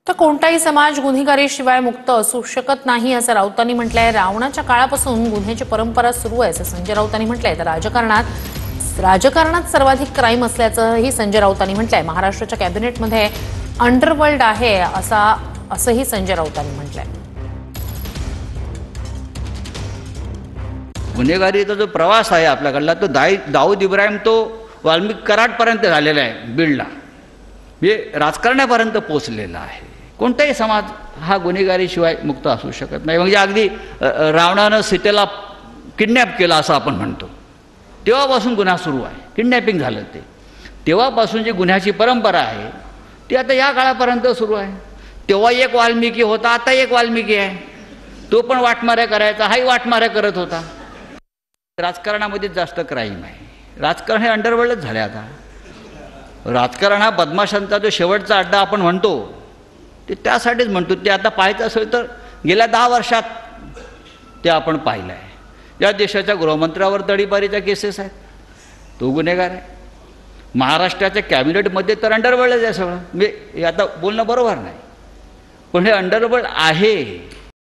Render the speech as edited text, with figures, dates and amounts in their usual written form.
तर कोणताही समाज गुन्हेगारीशिवाय मुक्त असू शकत नाही असं राऊतांनी म्हटलंय। रावणाच्या काळापासून गुन्ह्याची परंपरा सुरू आहे असं संजय राऊतांनी म्हटलंय। तर राजकारणात सर्वाधिक क्राईम असल्याचंही संजय राऊतांनी म्हटलंय। महाराष्ट्राच्या कॅबिनेटमध्ये अंडरवर्ल्ड आहे असंही संजय राऊतांनी म्हटलंय। गुन्हेगारीचा जो प्रवास आहे आपल्याकडला तो दाऊद इब्राहिम तो वाल्मिक कराडपर्यंत झालेला आहे, बीडला हे राजकारणापर्यंत पोहोचलेला आहे। कोणताही समाज हा गुन्हेगारीशिवाय मुक्त असू शकत नाही। म्हणजे अगदी रावणानं सीतेला किडनॅप केला असं आपण म्हणतो, तेव्हापासून गुन्हा सुरू आहे, किडनॅपिंग झालं ते, तेव्हापासून जी गुन्ह्याची परंपरा आहे ती आता या काळापर्यंत सुरू आहे। तेव्हा एक वाल्मिकी होता, आता एक वाल्मिकी आहे, तो पण वाटमाऱ्या करायचा, हाही वाटमाऱ्या करत होता। राजकारणामध्ये जास्त क्राईम आहे। राजकारण हे अंडरवर्ल्डच झाले आता। राजकारण हा बदमाशांचा जो शेवटचा अड्डा आपण म्हणतो ते त्यासाठीच म्हणतो। ते आता पाहायचं असेल तर गेल्या 10 वर्षात ते आपण पाहिलं आहे। या देशाच्या गृहमंत्र्यावर तडीपारीच्या केसेस आहेत, तो गुन्हेगार आहे। महाराष्ट्राच्या कॅबिनेटमध्ये तर अंडरवर्ल्डच आहे सगळं। म्हणजे हे आता बोलणं बरोबर नाही, पण हे अंडरवर्ल्ड आहे